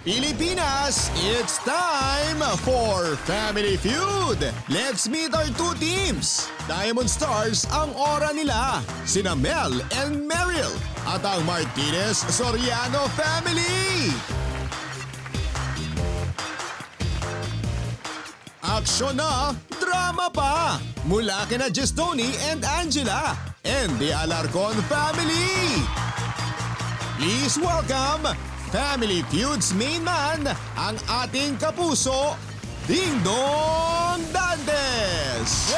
Pilipinas, it's time for Family Feud! Let's meet our two teams! Diamond Stars ang aura nila, sina Mel and Meryl at ang Martinez Soriano family! Aksyon na, drama pa! Mula kina Gestoni and Angela and the Alarcon family! Please welcome Family Feud's main man, ang ating kapuso, Ding Dong Dantes!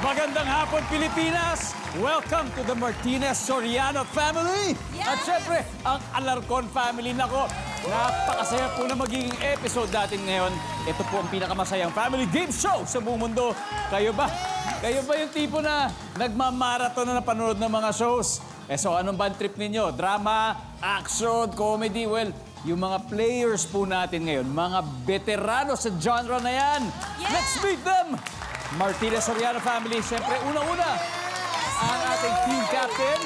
Magandang hapon, Pilipinas! Welcome to the Martinez Soriano family! Yes! At syempre, ang Alarcon family. Nako, napakasaya po na magiging episode natin ngayon. Ito po ang pinakamasayang family game show sa buong mundo. Kayo ba? Kayo ba yung tipo na nagmamarathon na napanood ng mga shows? So anong ba ang trip ninyo? Drama, action, comedy? Well, yung mga players po natin ngayon, mga veterano sa genre na yan. Yes! Let's meet them! Martinez Soriano family. Siyempre, una-una, ang ating team captain,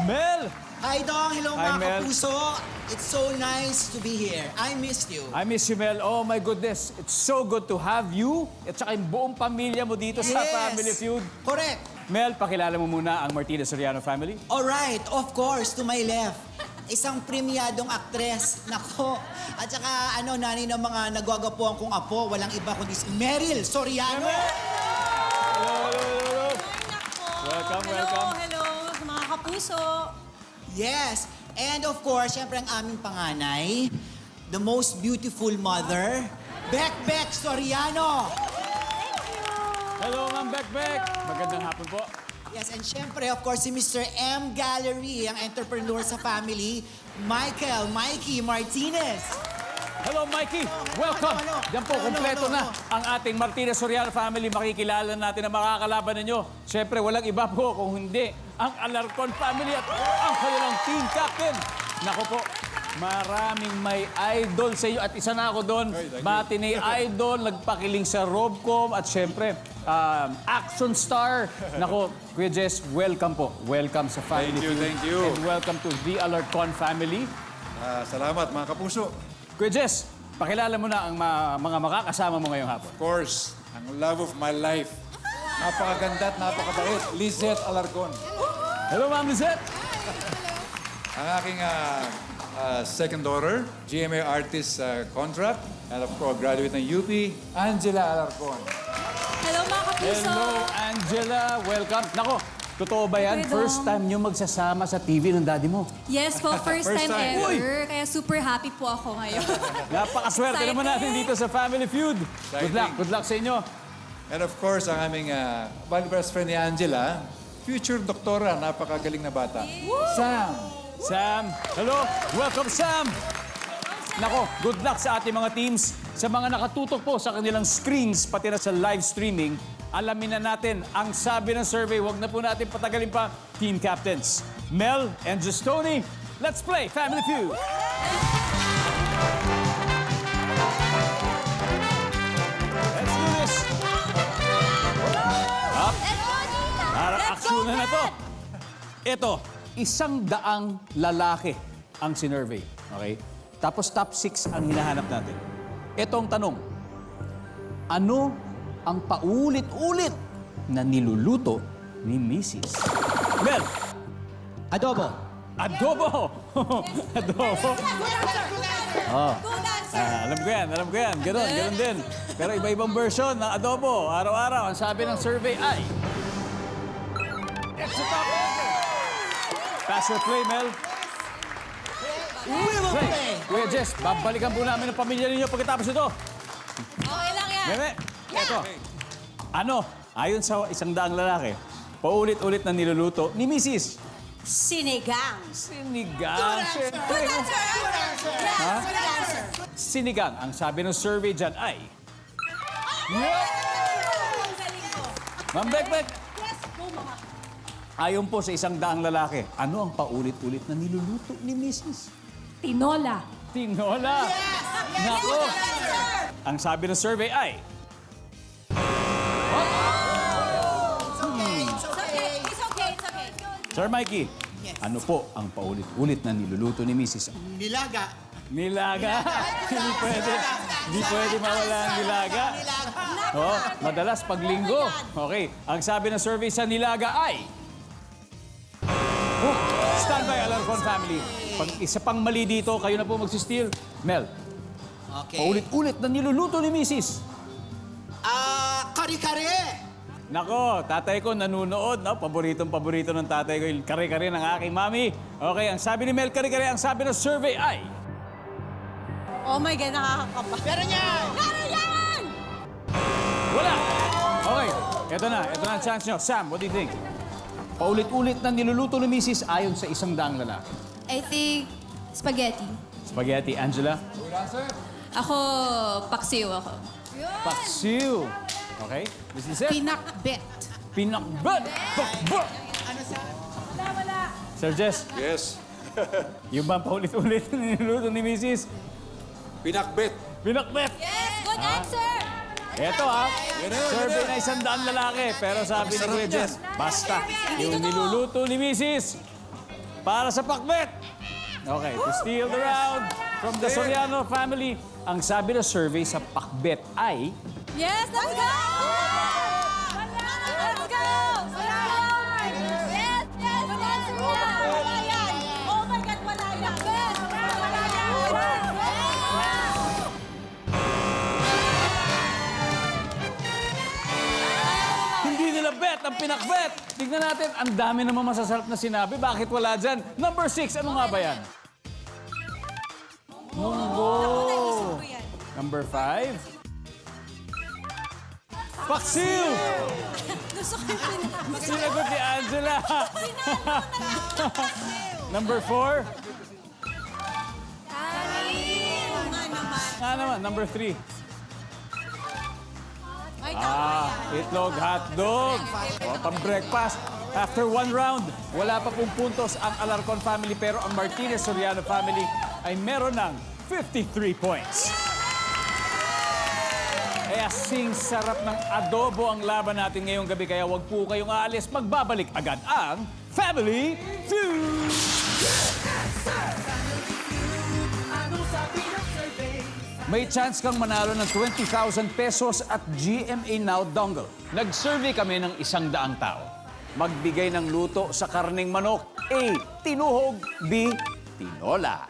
Mel. Hi, Dong. Hello, Hi, mga Mel. kapuso. It's so nice to be here. I missed you. I miss you, Mel. Oh my goodness. It's so good to have you at saka yung buong pamilya mo dito sa Family Feud. Correct. Mel, pakilala mo muna ang Martinez Soriano family. Alright, of course, to my left. Isang premiadong aktres. Nako. At saka, nanay ng mga nagwagapuan kong apo, walang iba kundi si Meryl Soriano. Hello. Welcome, welcome. Hello, mga kapuso. Yes. And of course, syempre ang aming panganay, the most beautiful mother, Bekbek Soriano. Hello, Ma'am Bekbek. Magandang hapon po. Yes, and syempre, of course, si Mr. M. Gallery, ang entrepreneur sa family, Mikey Martinez. Hello, Mikey. Welcome. Hello. Diyan po, kompleto na ang ating Martinez Soriano family. Makikilala natin ang makakalaban ninyo. Siyempre, walang iba po kung hindi ang Alarcon family at ang kanilang team captain. Nako po, maraming may idol sa iyo at isa na ako doon. Matinee idol, nagpakiling sa Robcom at siyempre, action star. Nako, Kuya Jess, welcome po. Welcome sa Family Feud. Thank you. And welcome to the Alarcon family. Salamat mga kapuso. Kuya Jess, pakilala mo na ang mga makakasama mo ngayong hapon. Of course, ang love of my life. Napakaganda at napakabait. Lizette Alarcon. Hello, Ma'am Lizette. Ang aking second daughter, GMA Artist contract. And of course, graduate ng UP, Angela Alarcon. Hello, mga kapuso. Hello, Angela. Welcome. Nako, totoo ba yan? Okay, First time nyo magsasama sa TV ng daddy mo. Yes po, first First time time. ever. Kaya super happy po ako ngayon. Napakaswerte naman natin dito sa Family Feud. Good luck. Good luck sa inyo. And of course, ang aming best friend ni Angela, future doktora, napakagaling na bata. Sam. Sam. Hello. Welcome, Sam. Nako, good luck sa ating mga teams. Sa mga nakatutok po sa kanilang screens, pati na sa live streaming, alamin na natin ang sabi ng survey. Huwag na po natin patagalin pa. Team captains, Mel and Gestoni, let's play Family Feud. Let's do this. Up. Parang aksyon na to. Ito, 100 lalaki ang sinurvey. Okay? Tapos top 6 ang hinahanap natin. Ito ang tanong. Ano ang paulit-ulit na niluluto ni Mrs. Mel? Adobo. Adobo! Adobo. Oh. Good answer. Alam ko yan. Ganon din. Pero iba-ibang version ng adobo. Araw-araw, ang sabi ng survey ay... It's a top answer. Pass or play, Mel? We will play. Kuya Jess, babalikan po namin ang pamilya ninyo pagkatapos ito. Okay lang yan. Meme, eto. Ano, ayon sa 100 lalaki, paulit-ulit na niluluto ni Mrs. Sinigang. Sinigang. Siyempre, Good no? answer. Yes, good answer. Sinigang. Ang sabi ng survey dyan ay... Ang galing ko. Ma'am Bekbek, Yes, go mga. ayon po sa 100 lalaki, ano ang paulit-ulit na niluluto ni Mrs. Tinola. Tinola. Nako. Ang sabi ng survey ay... It's okay. It's okay. Sir Mikey, Ano po ang paulit-ulit na niluluto ni Mrs. Nilaga. Nilaga? Hindi pwede mawala ang nilaga. Oh, madalas pag linggo. Okay, ang sabi ng survey sa nilaga ay... Oh, standby, Alarcon family. Pag isa pang mali dito, kayo na po magsisteal. Mel, Okay. paulit-ulit na niluluto ni Mrs. Kare-kare. Nako, tatay ko nanunood, no? Paboritong-paborito ng tatay ko yung kare-kare ng aking mami. Okay, ang sabi ni Mel, kare-kare, ang sabi ng survey ay... Oh my God, nakakakaba. Pero niyan. Pero yan! Wala! Okay, eto na ang chance nyo. Sam, what do you think? Paulit-ulit na niluluto ni Mrs. ayon sa isang daang lalaki. I think spaghetti. Spaghetti, Angela. Ako, paksiw ako. Paksiw. Okay, this is it. Pinakbet. Pinakbet. Pakbet. Sir Jess, Yes. yung ba paulit-ulit na niluluto ni Mrs.? Pinakbet. Pinakbet. Yes, good answer! Eto survey na 100 lalaki. Pero sabi ni Kuya Jess, basta yung niluluto ni Mrs. para sa pakbet. Okay, to steal the round from the Soriano family. Ang sabi ng survey sa pakbet ay... Yes, let's go! Let's go! Yes, yes, yes! Wala yan! Oh my God, wala yan! Wala yan! Hindi nila bet ang pinakbet. Tignan natin, ang dami naman masasarap na sinabi. Bakit wala dyan? Number 6, ano nga ba yan? Munggo. Number 5. Paksiw! Gusto ko yung pinaka. Sinagot ni Angela. Number 4. Naman, number 3. Ay, tama yan. Itlog, hotdog. O, pang-breakfast. After 1 round, wala pa pong puntos ang Alarcon family pero ang Martinez Soriano family ay meron ng 53 points. Kaya sing sarap ng adobo ang laban natin ngayong gabi. Kaya wag po kayong aalis. Magbabalik agad ang Family Feud! May chance kang manalo ng 20,000 pesos at GMA Now dongle. Nag-survey kami ng 100 tao. Magbigay ng luto sa karning manok. A. Tinuhog. B. Tinola.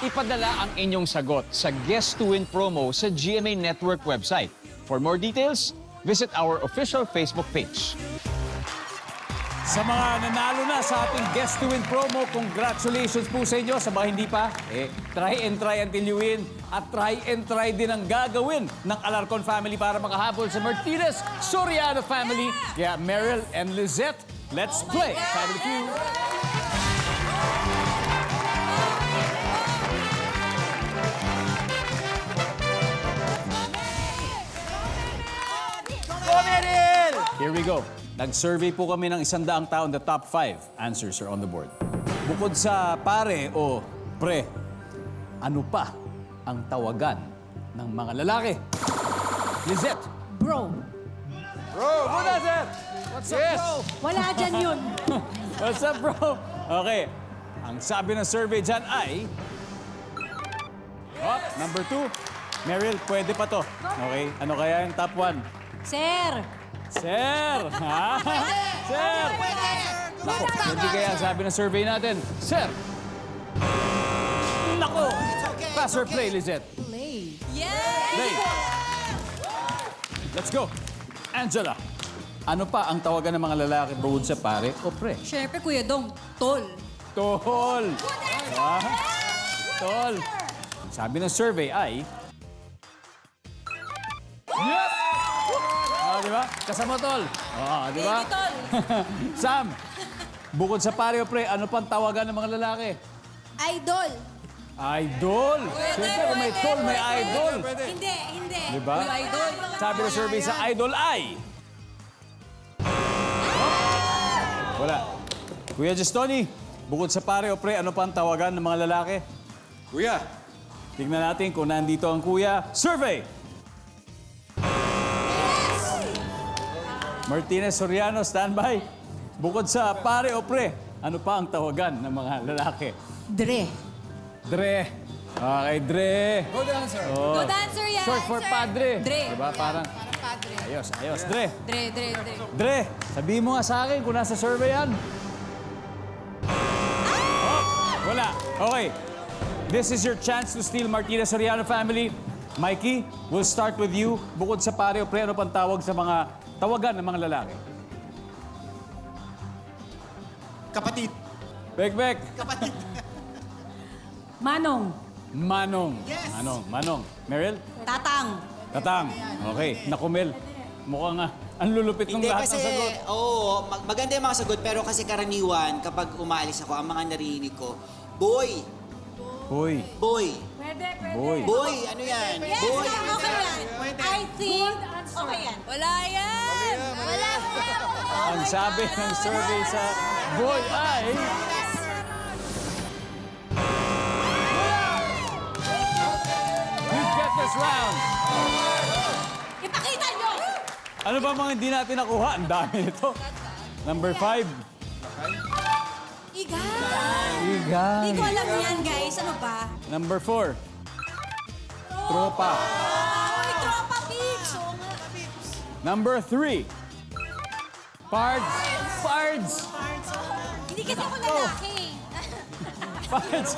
Ipadala ang inyong sagot sa Guess to Win promo sa GMA Network website. For more details, visit our official Facebook page. Sa mga nanalo na sa ating Guess to Win promo, congratulations po sa inyo. Sa mga hindi pa, try and try until you win. At try and try din ang gagawin ng Alarcon family para makahabol sa Martinez Soriano family. Kaya Meryl and Lizette, let's play Family Feud. Here we go. Nag-survey po kami ng 100 tao. The top 5 answers are on the board. Bukod sa pare o pre, ano pa ang tawagan ng mga lalaki? Lizette. Bro. Bro, good answer! What's up, bro? Wala dyan yun. What's up, bro? Okay. Ang sabi ng survey dyan ay... Oh, number 2. Meryl, pwede pa to. Okay, ano kaya yung top 1? Sir. Sir! Ha? Sir! Nako, hindi kaya ang sabi ng survey natin. Sir! Nako! Pass or play, Lizette? Play. Play! Let's go! Angela, ano pa ang tawagan ng mga lalaki bukod sa pare o pre? Siyempre, Kuya Dong, tol. Tol! Ha? Tol! Sabi ng survey ay... Yep! Di ba? Kasama tol. Di ba? Baby tol. Sam, bukod sa pare o pre, ano pang tawagan ng mga lalaki? Idol. Idol! Siyempre, kung may tol, may idol. Hindi, hindi. Di ba? Kuya Idol. Sabi ng survey sa idol ay... Wala. Kuya Gestoni, bukod sa pare o pre, ano pang tawagan ng mga lalaki? Kuya. Tingnan natin kung nandito ang kuya. Survey! Martinez Soriano, standby. Bukod sa pare o pre, Ano pa ang tawagan ng mga lalaki? Dre. Dre. Okay, Dre. Good answer. Oh. Good answer yan. Short for padre. Dre. Diba? Parang, Parang padre. ayos, ayos. Dre. Dre. Dre, sabihin mo nga sa akin kung nasa survey yan. Oh, wala. Okay. This is your chance to steal Martinez Soriano family. Mikey, we'll start with you. Bukod sa pare o pre, ano pang tawag sa mga tawagan ng mga lalaki? Kapatid. Bek. Kapatid. Manong. Manong. Yes. Manong. Meryl? Tatang. Tatang. Okay. Nakumel. Mukhang ang lulupit ng Hindi lahat kasi, ng sagot. maganda yung mga sagot, pero kasi karaniwan, kapag umaalis ako, ang mga narinig ko, boy, Hoy. boy, Pwede. Boy. boy, ano yan? Yes, Boy. okay yan. I think, okay yan. Wala yan. Wala. Ang sabi ng survey sa boy ay... You get this round. Ipakita nyo! Ano ba mga hindi natin nakuha? Ang dami nito. Number 5. Igan. Igay. Hindi ko alam yan, guys. Ano ba? Number 4. Tropa. Uy, tropa pigs. Oo nga. Number 3. Pards. Hindi kasi ako lalaki. Pards.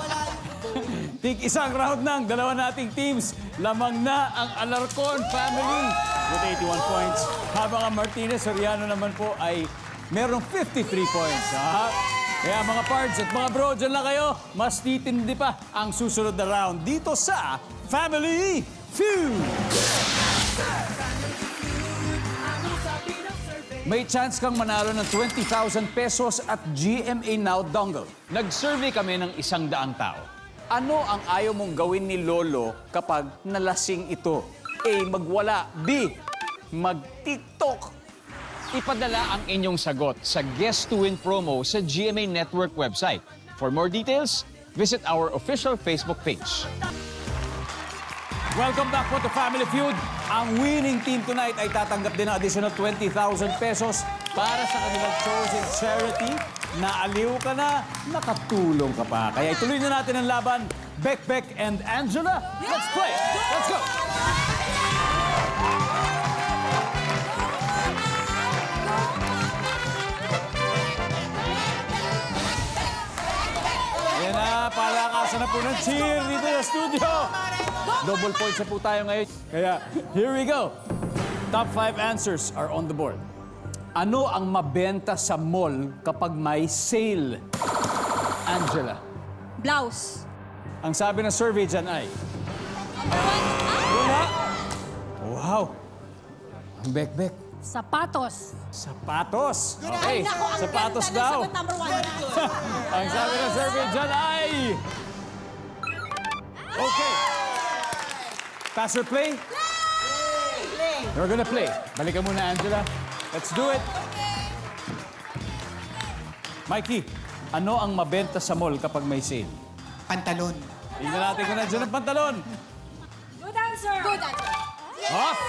Tig isang round ng dalawa nating teams. Lamang na ang Alarcon family with 81 points. Habang ang Martinez Soriano naman po ay merong 53 points. Ha? Kaya mga pards at mga bro, dyan lang kayo. Mas titindi pa ang susunod na round dito sa Family Feud. May chance kang manalo ng 20,000 pesos at GMA Now dongle. Nag-survey kami ng 100 tao. Ano ang ayaw mong gawin ni Lolo kapag nalasing ito? A. Magwala. B. Mag-TikTok. Ipadala ang inyong sagot sa Guess to Win promo sa GMA Network website. For more details, visit our official Facebook page. Welcome back po to Family Feud. Ang winning team tonight ay tatanggap din ng additional 20,000 pesos para sa kanilang chosen charity. Naaliw ka na, nakatulong ka pa. Kaya ituloy na natin ang laban. Bek and Angela, let's play! Let's go! Ayan na, palakasan na po ng cheer dito sa studio. Double points na po tayo ngayon. Kaya, here we go. Top 5 answers are on the board. Ano ang mabenta sa mall kapag may sale? Angela. Blouse. Ang sabi ng survey dyan ay... Wala. Wow. Ang bek. Sapatos. Sapatos. Okay, Ay, naku, ang sapatos ganda ng daw. sagot number 1. Ang sabi ng survey dyan ay... Okay. Pass or play? Play! You're gonna play. Balikan muna, Angela. Let's do it. Mikey, ano ang mabenta sa mall kapag may sale? Pantalon. Tingnan natin kung nandiyan ang pantalon. Good answer. Good answer. Off!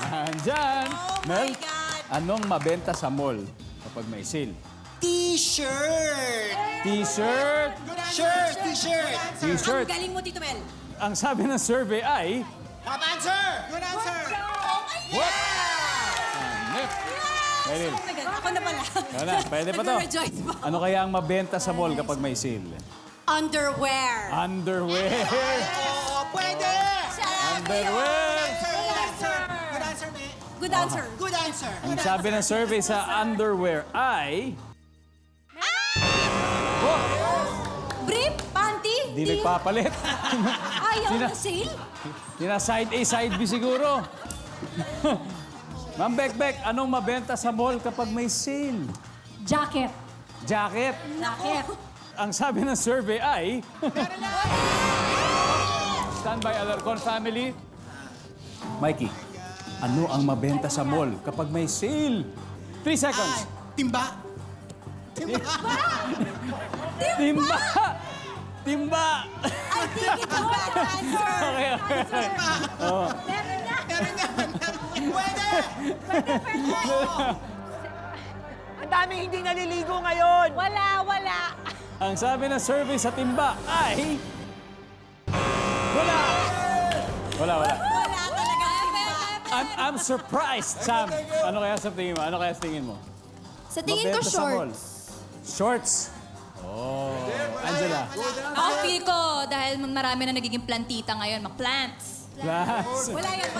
Nandyan. Oh Mel, my God. anong mabenta sa mall kapag may sale? T-shirt. T-shirt. Shirt, t-shirt. T-shirt. Ang galing mo, Tito Mel. Ang sabi ng survey ay... Top answer. Good answer. Oh my God. What? Pwede. Oh my God. Ako na pala. Wala, pwede pa to. Nag-rejoice pa. Ano kaya ang mabenta sa mall kapag may sale? Underwear. Underwear. Oh, pwede. Underwear. Good answer. Good answer, me. Good answer. Good answer. Ang sabi ng survey sa underwear ay... Oh, Brief, panty. di nagpapalit. Ayaw Sina- na sale. Sina side A, side B siguro. Ma'am Bek, anong mabenta sa mall kapag may sale? Jacket. Jacket. Jacket. Ang sabi ng survey ay... Standby Alarcon family. Mikey, ano ang mabenta sa mall kapag may sale? 3 seconds. Timba. Timba! Timba! I think it's a bad answer. Okay. Meron na. Pwede. Ang dami maraming hindi naliligo ngayon. Wala. Ang sabi ng survey sa timba ay... Wala! Wala. Wala talaga timba. I'm surprised, Sam. Ano kaya sa tingin mo? Ano kaya sa tingin mo? Sa tingin ko, Mabenta sa mall. shorts. Shorts? Oh. Angela? Ako feel ko, dahil marami na nagiging plantita ngayon, plants. Plants. Wala yan.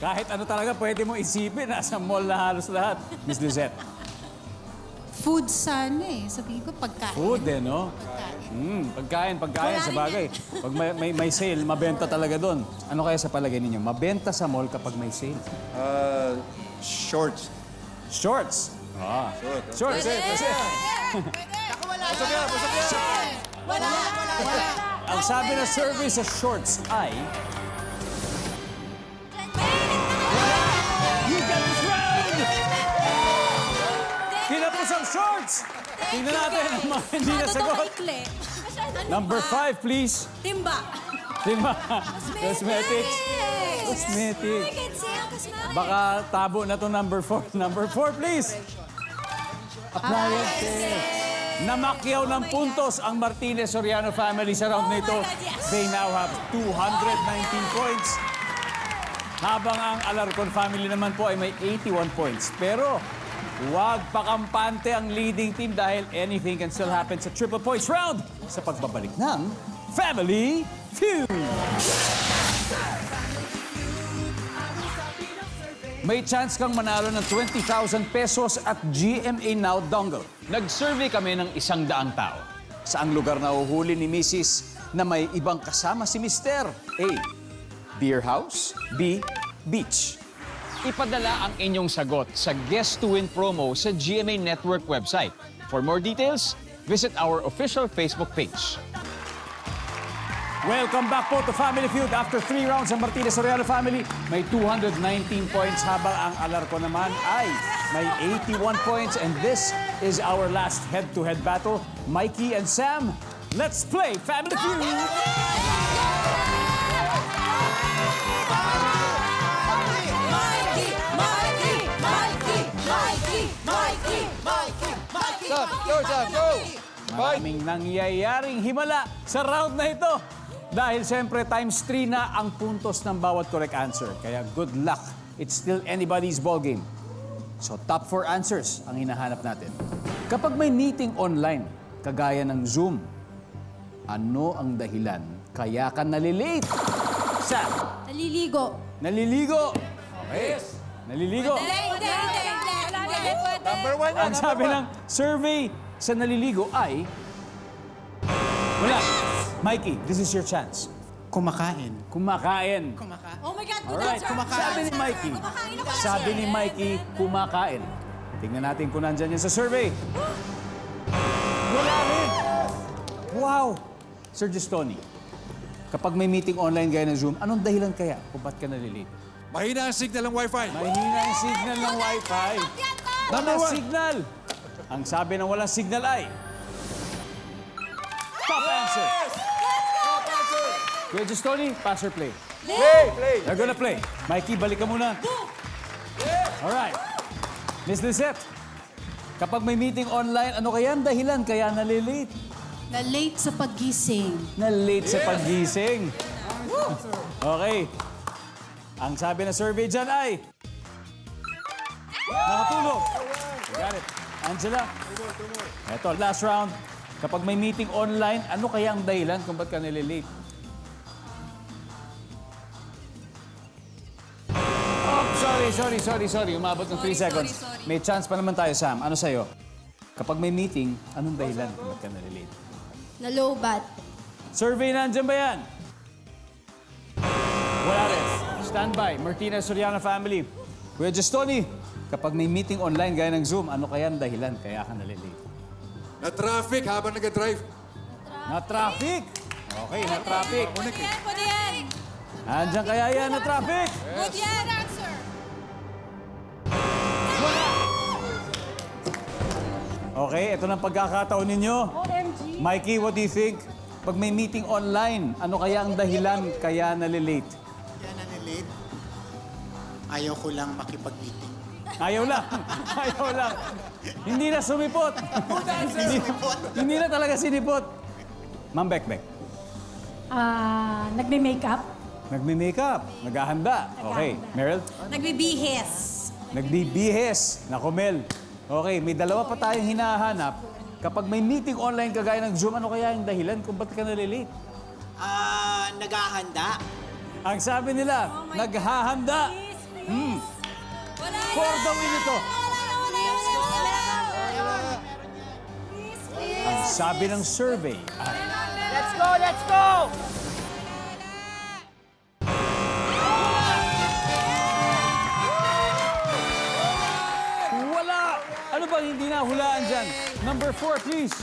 Kahit ano talaga pwede mo isipin. Nasa mall na halos lahat. Miss Lizette. Food sana eh. Sabihin ko pagkain. Food eh, no? Pagkain sa bagay. Pag may sale, mabenta talaga doon. Ano kaya sa palagay ninyo? Mabenta sa mall kapag may sale. Shorts. Shorts. Shorts. Kasi Wala. ang sabi ng survey sa shorts ay... You got this round! Kinapos ang shorts! Tingnan natin ang mga hindi nasagot. Number 5, please. Timba. Cosmetics. Baka tabo na to number 4. Number 4, please. Appliances. Namakyaw ng puntos ang Martinez Soriano family sa round na ito. They now have 219 points. Habang ang Alarcon family naman po ay may 81 points. Pero huwag pakampante ang leading team dahil anything can still happen sa triple points round sa pagbabalik ng Family Feud. May chance kang manalo ng 20,000 pesos at GMA Now dongle. Nag-survey kami ng 100 tao. Saang lugar na uhuli ni Mrs. na may ibang kasama si Mr. A. Beer house. B. Beach. Ipadala ang inyong sagot sa Guess to Win promo sa GMA Network website. For more details, visit our official Facebook page. Welcome back po to Family Feud. After 3 rounds, ang Martinez Soriano family may 219 points habang ang Alarcon naman ay may 81 points. And this is our last head-to-head battle. Mikey and Sam, let's play Family Feud! Go! Maraming nangyayaring himala sa round na ito. Dahil siyempre times 3 na ang puntos ng bawat correct answer. Kaya good luck. It's still anybody's ballgame. So top 4 answers ang hinahanap natin. Kapag may meeting online, kagaya ng Zoom, ano ang dahilan kaya ka nalilate? Sam? Naliligo. Naliligo. Okay. Naliligo. Number 1 Ang sabi ng survey sa naliligo ay... Wala. Mikey, this is your chance. Kumakain. Kumakain. Oh my God, good Alright, answer. sabi ni Mikey. Sabi ni Mikey, kumakain. Tingnan natin kung nandyan yan sa survey. Wala rin. Wow. Sir Gistoni, kapag may meeting online gaya ng Zoom, anong dahilan kaya kung ba't ka nalilate? Mahina ang signal ng Wi-Fi. Mahina ang signal ng Wi-Fi. Walang signal. Ang sabi ng walang signal ay... Top answer. Kuya Gistoni, pass or play? Play! They're gonna play. Mikey, balik ka muna. Alright. Miss Lizette, kapag may meeting online, ano kaya ang dahilan kaya nalilate? Na-late sa paggising. Na-late sa paggising. Okay. Ang sabi na survey dyan ay... Nakatulog. Got it. Angela? Ito, last round. Kapag may meeting online, ano kaya ang dahilan kung ba't ka nalilate? Sorry. Umabot ng 3 seconds. sorry. May chance pa naman tayo, Sam. Ano sa'yo? Kapag may meeting, anong dahilan kung ba't ka nalilate? Nalobat. Survey nandyan ba yan? Wala rin. Stand by. Martinez Soriano family. Kuya Gistoni, kapag may meeting online gaya ng Zoom, ano kaya ang dahilan kaya ka nalilate? Na-traffic habang nag-drive. Na-traffic! Okay, na-traffic. Pwede yan. Andiyan kaya yan na traffic? Good yan. Answer. Okay, ito na ang pagkakataon ninyo. Mikey, what do you think? Pag may meeting online, ano kaya ang dahilan kaya nalilate? Kaya nalilate, ayaw ko lang makipag-meeting. Ayaw lang. Ayaw lang. Hindi na sumipot. Hindi na talaga sinipot. Ma'am Bekbek. Nagme-makeup? Nagme-makeup. Naghahanda. Okay. Meryl? Nagbibihis. Nagbibihis. Nako, Mel. Okay, may dalawa pa tayong hinahanap. Kapag may meeting online kagaya ng Zoom, ano kaya yung dahilan kung ba't ka nalilate? Naghahanda. Ang sabi nila, naghahanda. Wala For the win ito. Ang sabi ng survey ay Let's go, let's go! wala! Ano ba hindi nahulaan dyan? Number 4, please.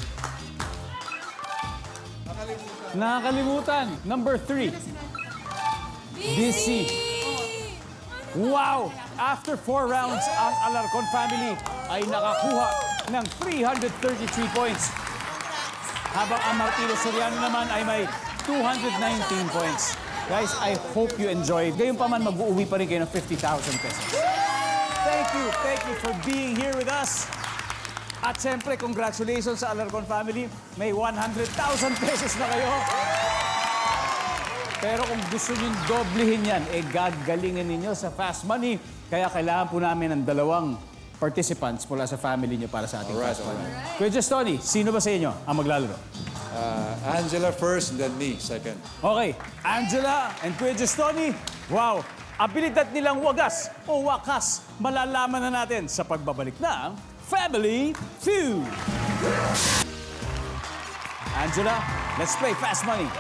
Nakakalimutan. Number 3. Busy. Wow! After 4 rounds, ang Alarcon family ay nakakuha ng 333 points. Habang ang Martínez Soriano naman ay may 219 points. Guys, I hope you enjoyed. Gayunpaman, mag-uuwi pa rin kayo ng 50,000 pesos. Thank you for being here with us. At siyempre, congratulations sa Alarcon family. May 100,000 pesos na kayo. Pero kung gusto nyo doblehin yan, gagalingin ninyo sa Fast Money. Kaya kailangan po namin ng 2 participants mula sa family nyo para sa ating Fast Money. Kuya Tony, sino ba sa inyo ang maglalaro? Angela first, and then me second. Okay, Angela and Kuya Tony, wow! Abilidad nilang wagas o wakas, malalaman na natin sa pagbabalik ng Family Feud. Angela, let's play Fast Money.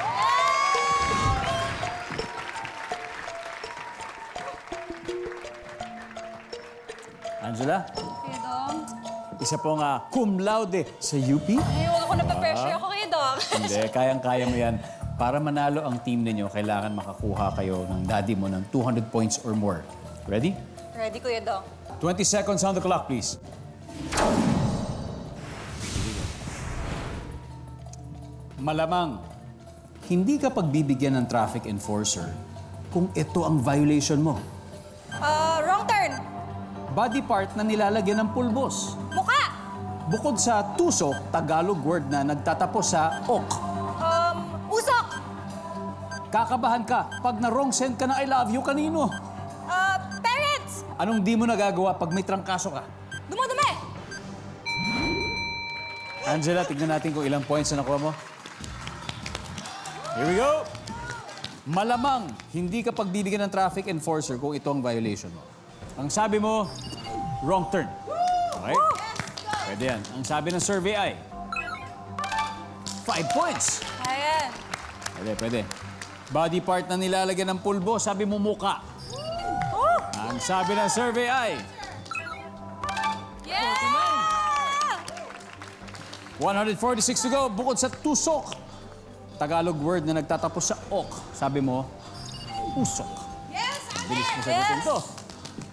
Angela, Kuya Dong. isa pong cum laude sa UP. Ayun, ako nape-pressure ako Kuya Dong. Hindi, kayang-kaya mo yan. Para manalo ang team ninyo, kailangan makakuha kayo ng daddy mo ng 200 points or more. Ready? Ready, Kuya Dong. 20 seconds on the clock, please. Malamang, hindi ka pagbibigyan ng traffic enforcer kung ito ang violation mo. Wrong turn. Body part na nilalagyan ng pulbos. Muka. Bukod sa tusok, Tagalog word na nagtatapos sa ok. Usok. Kakabahan ka pag na-wrong send ka ng I love you kanino. Parents. Anong di mo nagagawa pag may trangkaso ka? Dumudumi. Angela, tignan natin kung ilang points na nakuha mo. Here we go. Malamang, hindi ka pagbibigyan ng traffic enforcer kung ito ang violation mo. Ang sabi mo, wrong turn. Okay? Pwede yan. Ang sabi ng survey ay 5 points. Ayan. Pwede. Body part na nilalagyan ng pulbo, sabi mo muka. Ang sabi ng survey ay Yeah! 146 to go. Bukod sa tusok, Tagalog word na nagtatapos sa ok, sabi mo, usok. Yes, Bilis mo sagutin to.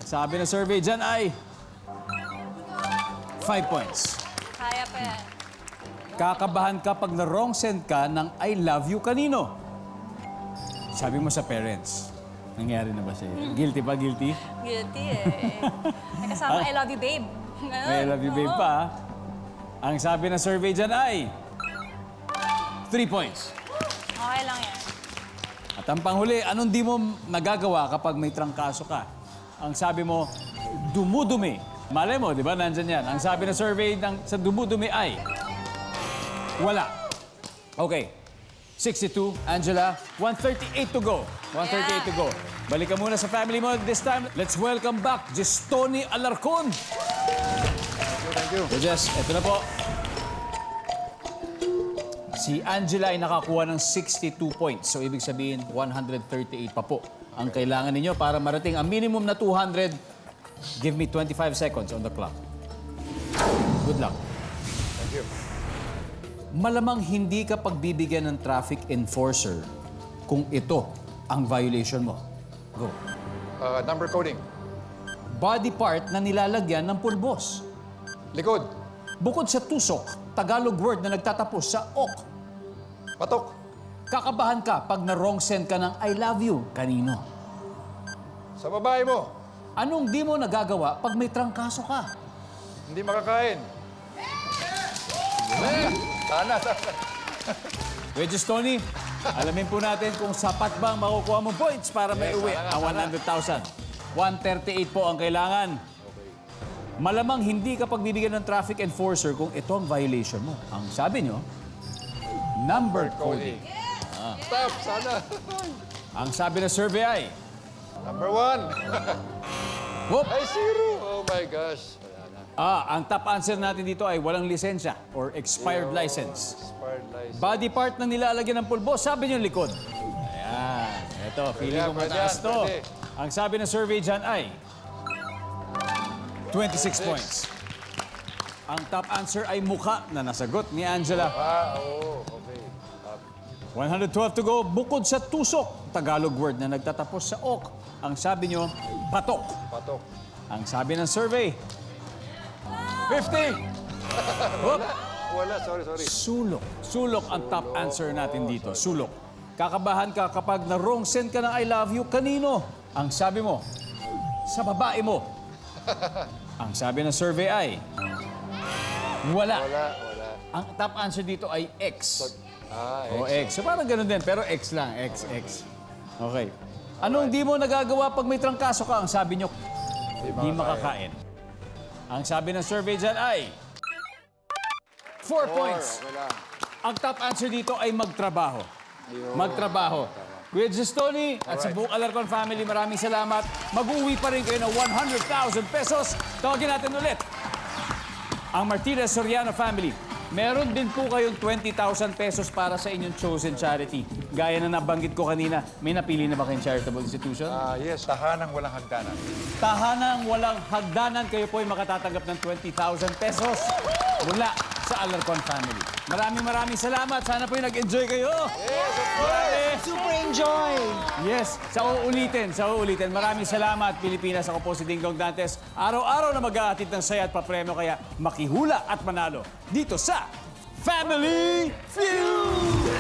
Sabi ng survey dyan ay 5 points. Kaya pa yan. Kakabahan ka pag na-wrong send ka ng I love you kanino? Sabi mo sa parents. Nangyari na ba sa'yo? Guilty ba? Guilty? Guilty eh. Nakasama I love you, babe. Ganun. I love you, babe Oo. pa. Ang sabi ng survey dyan ay 3 points. Okay lang yan. At ang panghuli, anong di mo nagagawa kapag may trangkaso ka? Ang sabi mo, dumudumi. Malay mo, di ba? Nandyan yan. Ang sabi ng survey sa dumudumi ay wala. Okay. 62, Angela. 138 to go. 138 to go. Balik ka muna sa family mo. This time, let's welcome back Tony Alarcon. Thank you. So Jess, eto na po. Si Angela ay nakakuha ng 62 points. So, ibig sabihin, 138 pa po ang kailangan ninyo para marating ang minimum na 200. Give me 25 seconds on the clock. Good luck. Thank you. Malamang hindi ka pagbibigyan ng traffic enforcer kung ito ang violation mo. Go. Number coding. Body part na nilalagyan ng pulbos. Likod. Bukod sa tusok, Tagalog word na nagtatapos sa ok. Patok. Kakabahan ka pag na-wrong send ka ng I love you kanino. Sa babae mo. Anong di mo nagagawa pag may trangkaso ka? Hindi makakain. Sana. Wedges Tony, alamin po natin kung sapat bang makukuha mong points para may uwi ang 100,000. 138 po ang kailangan. Malamang hindi ka pagbibigyan ng traffic enforcer kung ito ang violation mo. Ang sabi nyo, number coding. Stop, sana. Ang sabi ng survey ay, Number 1. whoop, Ay, 0. Oh my gosh. Wala na. ang top answer natin dito ay walang lisensya or expired license. Expired license. Body part na nilalagyan ng pulbo, sabi niyo likod. Ayan, ito, feeling ko pwede mataas yan, to. pwede. Ang sabi ng survey dyan ay 26 points. Ang top answer ay mukha na nasagot ni Angela. Okay. 112 to go. Bukod sa tusok, Tagalog word na nagtatapos sa ok. Ang sabi nyo, patok. Patok. Ang sabi ng survey, 50. Whoop. Wala, sorry. Sulok. Sulok ang top answer natin dito. Sulok. Kakabahan ka kapag na-wrong send ka ng I love you, kanino? Ang sabi mo, sa babae mo. Ang sabi ng survey ay, wala. Wala. Ang top answer dito ay X. O X. X. So parang ganun din, pero X lang. X. Okay. Anong di mo nagagawa pag may trangkaso ka? Ang sabi nyo, di makakain. Ang sabi ng survey dyan ay 4 points. Wala. Ang top answer dito ay magtrabaho. Magtrabaho. Kuya Gistoni at sa buong Alarcon family, maraming salamat. Mag-uwi pa rin kayo ng 100,000 pesos. Tawagin natin ulit ang Martinez Soriano family. Meron din po kayong 20,000 pesos para sa inyong chosen charity. Gaya na nabanggit ko kanina, may napili na ba kayong charitable institution? Yes, tahanang walang hagdanan. Tahanang walang hagdanan, kayo po ay makatatanggap ng 20,000 pesos mula sa Alarcon family. Maraming salamat. Sana po yung nag-enjoy kayo. Yes, Super enjoy! Yes, sa uulitin. Maraming salamat, Pilipinas. Ako po si Dingdong Dantes. Araw-araw na mag-aatid ng saya at papremyo, kaya makihula at manalo dito sa Family Feud!